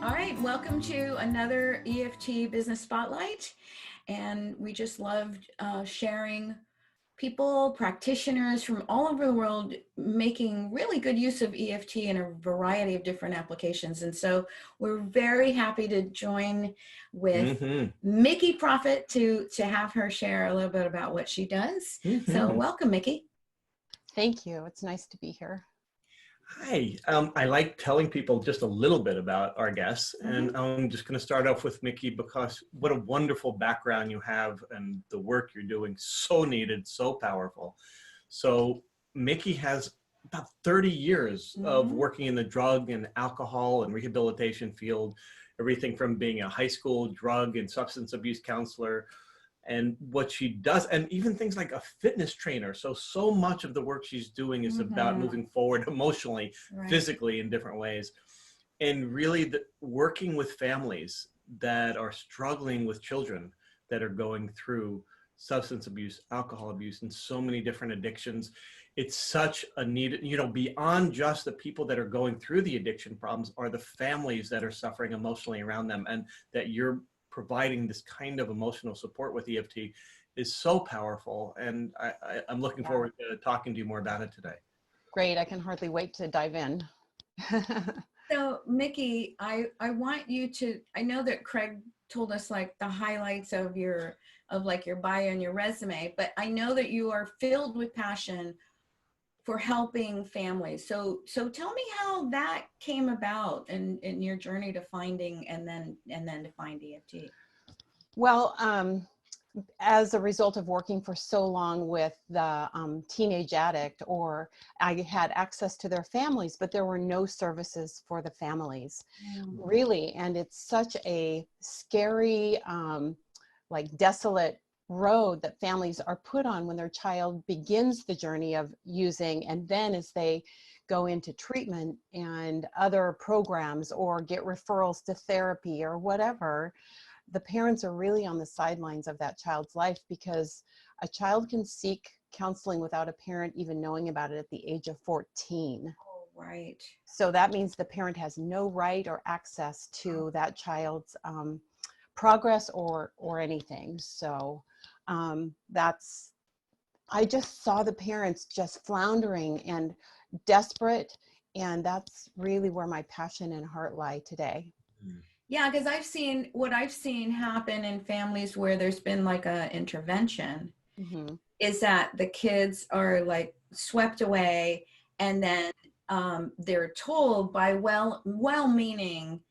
All right, welcome to another EFT Business Spotlight. And we just loved sharing people, practitioners from all over the world making really good use of EFT in a variety of different applications. And so we're very happy to join with Mikki Proffitt to have her share a little bit about what she does. So welcome, Mikki. Thank you. It's nice to be here. Hi, I like telling people just a little bit about our guests, and I'm just going to start off with Mikki because what a wonderful background you have and the work you're doing, so needed, so powerful. So Mikki has about 30 years of working in the drug and alcohol and rehabilitation field, everything from being a high school drug and substance abuse counselor, and what she does, and even things like a fitness trainer. So much of the work she's doing is about moving forward emotionally, physically in different ways. And really working with families that are struggling with children that are going through substance abuse, alcohol abuse, and so many different addictions. It's such a need, beyond just the people that are going through the addiction problems are the families that are suffering emotionally around them, and that you're providing this kind of emotional support with EFT is so powerful. And I'm looking forward to talking to you more about it today. Great. I can hardly wait to dive in. So Mikki, I want you to, I know that Craig told us like the highlights of your bio and your resume, but I know that you are filled with passion for helping families. So tell me how that came about in your journey to finding and then to find EFT. Well, as a result of working for so long with the teenage addict, or I had access to their families, but there were no services for the families, really. And it's such a scary, like desolate road that families are put on when their child begins the journey of using, and then as they go into treatment and other programs or get referrals to therapy or whatever, the parents are really on the sidelines of that child's life, because a child can seek counseling without a parent even knowing about it at the age of 14. Oh, right. So that means the parent has no right or access to that child's progress or anything. So I just saw the parents just floundering and desperate, and that's really where my passion and heart lie today. Yeah, because I've seen happen in families where there's been like a intervention is that the kids are like swept away, and then they're told by well-meaning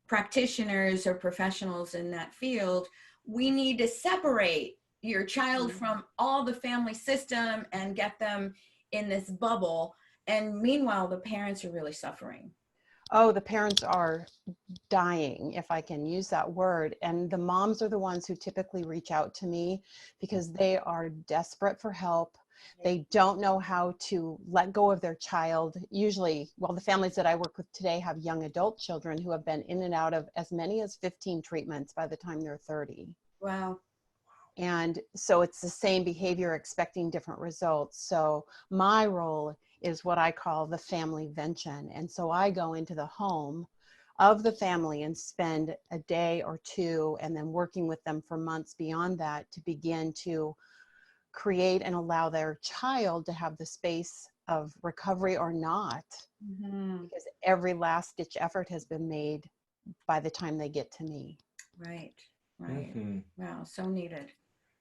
practitioners or professionals in that field, we need to separate your child from all the family system and get them in this bubble. And meanwhile, the parents are really suffering. Oh, the parents are dying, if I can use that word. And the moms are the ones who typically reach out to me because they are desperate for help. They don't know how to let go of their child. Usually, well, the families that I work with today have young adult children who have been in and out of as many as 15 treatments by the time they're 30. Wow. And so it's the same behavior expecting different results. So my role is what I call the family vention. And so I go into the home of the family and spend a day or two, and then working with them for months beyond that to begin to create and allow their child to have the space of recovery or not, because every last ditch effort has been made by the time they get to me. Right. Wow, so needed.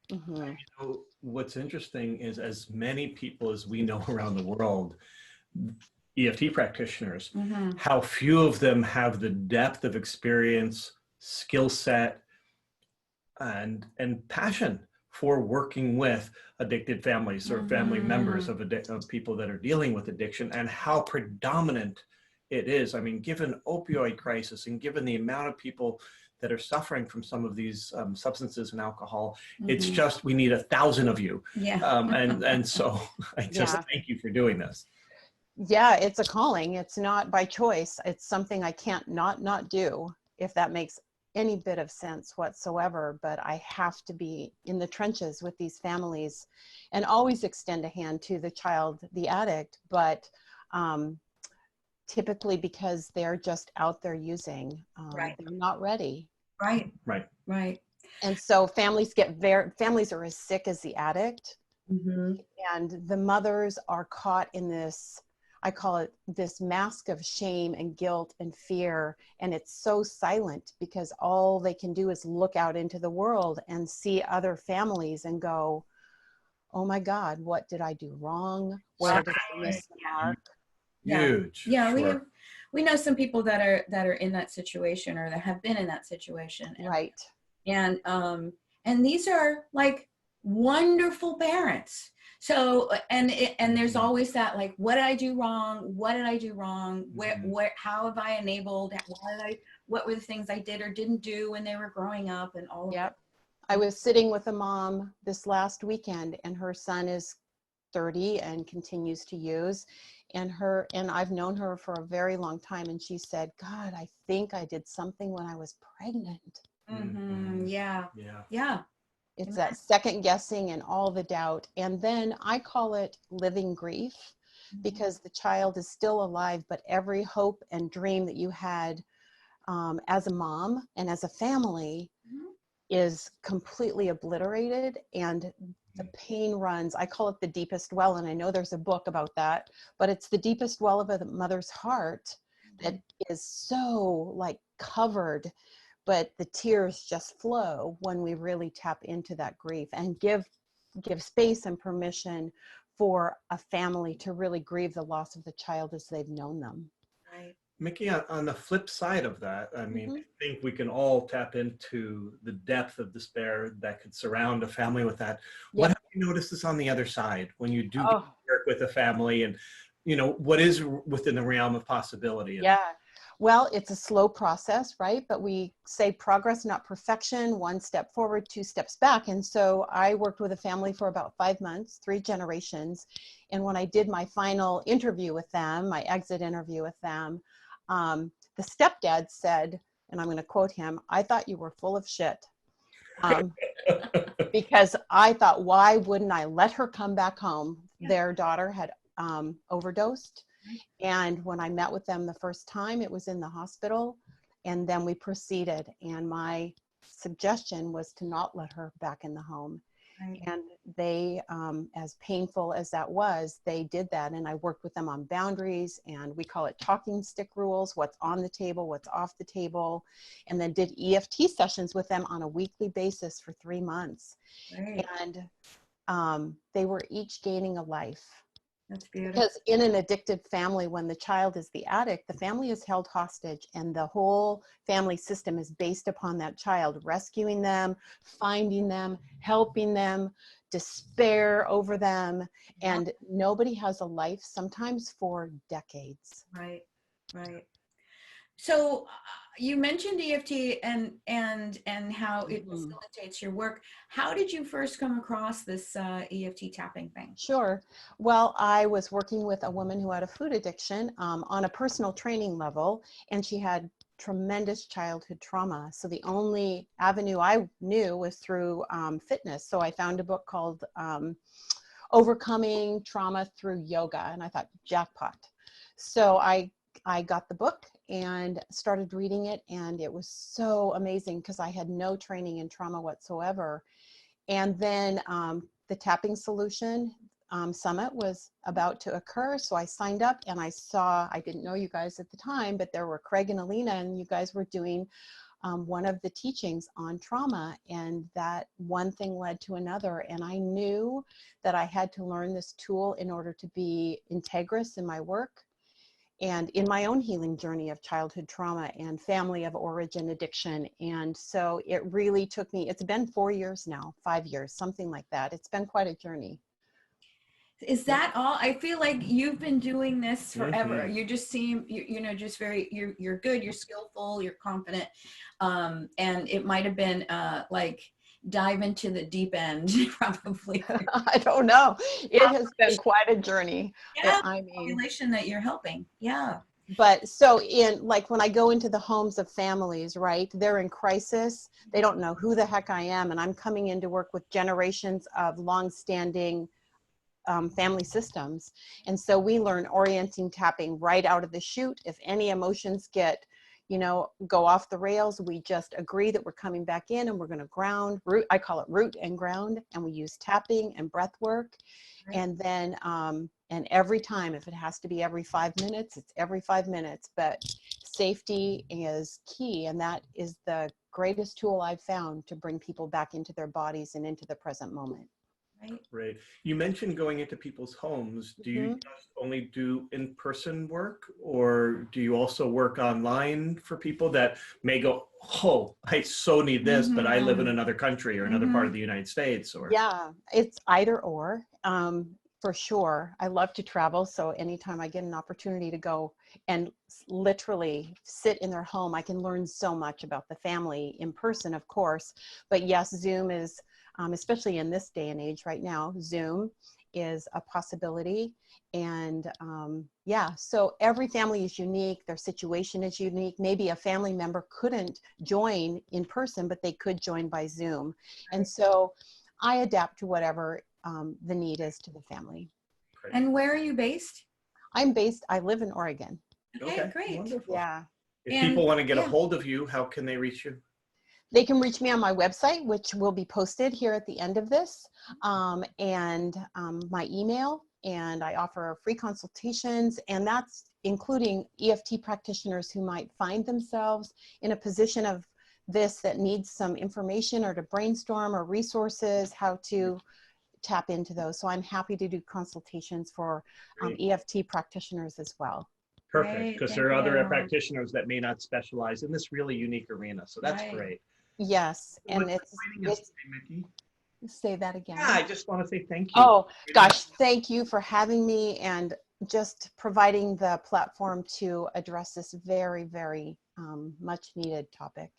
You know, what's interesting is, as many people as we know around the world, EFT practitioners, how few of them have the depth of experience, skill set, and passion for working with addicted families or family members of people that are dealing with addiction, and how predominant it is. I mean, given opioid crisis and given the amount of people that are suffering from some of these substances and alcohol, it's just, we need 1,000 of you. And so I just thank you for doing this. Yeah, it's a calling. It's not by choice. It's something I can't not do, if that makes any bit of sense whatsoever. But I have to be in the trenches with these families and always extend a hand to the child, the addict, but typically because they're just out there using. Right. They're not ready. Right. Right. Right. And so families are as sick as the addict. Mm-hmm. And the mothers are caught in this, I call it this mask of shame and guilt and fear. And it's so silent because all they can do is look out into the world and see other families and go, oh my God, what did I do wrong? Where did I miss the mark? Huge. Yeah. Sure. We know some people that are in that situation or that have been in that situation. Right. And these are like wonderful parents. So, and there's always that, like, what did I do wrong? What did I do wrong? Where, how have I enabled? What were the things I did or didn't do when they were growing up and all of that? I was sitting with a mom this last weekend, and her son is 30 and continues to use, and I've known her for a very long time, and she said, God, I think I did something when I was pregnant. Mm-hmm. Yeah. Yeah. Yeah. It's that second guessing and all the doubt. And then I call it living grief, because the child is still alive, but every hope and dream that you had as a mom and as a family is completely obliterated, and the pain runs. I call it the deepest well, and I know there's a book about that, but it's the deepest well of a mother's heart that is so like covered, but the tears just flow when we really tap into that grief and give space and permission for a family to really grieve the loss of the child as they've known them. Right. Mikki, on the flip side of that, I mean, I think we can all tap into the depth of despair that could surround a family with that. What have you noticed is on the other side when you do work with a family, and, you know, what is within the realm of possibility? Yeah. Well, it's a slow process, right? But we say progress, not perfection, 1 step forward, 2 steps back. And so I worked with a family for about 5 months, 3 generations. And when I did my final interview with them, my exit interview with them, the stepdad said, and I'm going to quote him, I thought you were full of shit. Because I thought, why wouldn't I let her come back home? Their daughter had overdosed. And when I met with them the first time, it was in the hospital. And then we proceeded. And my suggestion was to not let her back in the home. Right. And they, as painful as that was, they did that. And I worked with them on boundaries, and we call it talking stick rules, what's on the table, what's off the table, and then did EFT sessions with them on a weekly basis for 3 months. Right. And they were each gaining a life. That's beautiful. Because in an addicted family, when the child is the addict, the family is held hostage, and the whole family system is based upon that child, rescuing them, finding them, helping them, despair over them, and nobody has a life sometimes for decades. Right, right. So you mentioned EFT and how it facilitates your work. How did you first come across this EFT tapping thing? Sure. Well, I was working with a woman who had a food addiction on a personal training level, and she had tremendous childhood trauma. So the only avenue I knew was through fitness. So I found a book called Overcoming Trauma Through Yoga, and I thought, jackpot. So I got the book and started reading it, and it was so amazing because I had no training in trauma whatsoever. And then the Tapping Solution Summit was about to occur, so I signed up, and I didn't know you guys at the time, but there were Craig and Alina, and you guys were doing one of the teachings on trauma, and that one thing led to another, and I knew that I had to learn this tool in order to be integrous in my work and in my own healing journey of childhood trauma and family of origin addiction. And so it really took me, it's been 4 years now, 5 years, something like that. It's been quite a journey. Is that all? I feel like you've been doing this forever. You just seem, just very, you're good, you're skillful, you're confident. And it might've been like dive into the deep end, probably. I don't know. It has been quite a journey. Yeah, I mean, population that you're helping. Yeah. But so when I go into the homes of families, right, they're in crisis. They don't know who the heck I am. And I'm coming in to work with generations of longstanding family systems. And so we learn orienting tapping right out of the chute. If any emotions get, go off the rails, we just agree that we're coming back in and we're going to ground, root, I call it root and ground, and we use tapping and breath work. Right. And then, and every time, if it has to be every 5 minutes, it's every 5 minutes, but safety is key. And that is the greatest tool I've found to bring people back into their bodies and into the present moment. Right. You mentioned going into people's homes. Do you just only do in-person work, or do you also work online for people that may go, oh, I so need this, but I live in another country or another part of the United States? Or yeah, it's either or. For sure. I love to travel. So anytime I get an opportunity to go and literally sit in their home, I can learn so much about the family in person, of course. But yes, Zoom is, especially in this day and age right now, Zoom is a possibility. And yeah, so every family is unique. Their situation is unique. Maybe a family member couldn't join in person, but they could join by Zoom. And so I adapt to whatever the need is to the family. And where are you based? I live in Oregon. Okay, great. Wonderful. Yeah. If people want to get a hold of you, how can they reach you? They can reach me on my website, which will be posted here at the end of this, and my email, and I offer free consultations, and that's including EFT practitioners who might find themselves in a position of this that needs some information or to brainstorm or resources, how to tap into those. So I'm happy to do consultations for EFT practitioners as well. Perfect, because there are other practitioners that may not specialize in this really unique arena. So that's great. Yes, and it's Mikki? Say that again. Yeah, I just want to say thank you. Oh gosh, thank you for having me and just providing the platform to address this very, very much needed topic.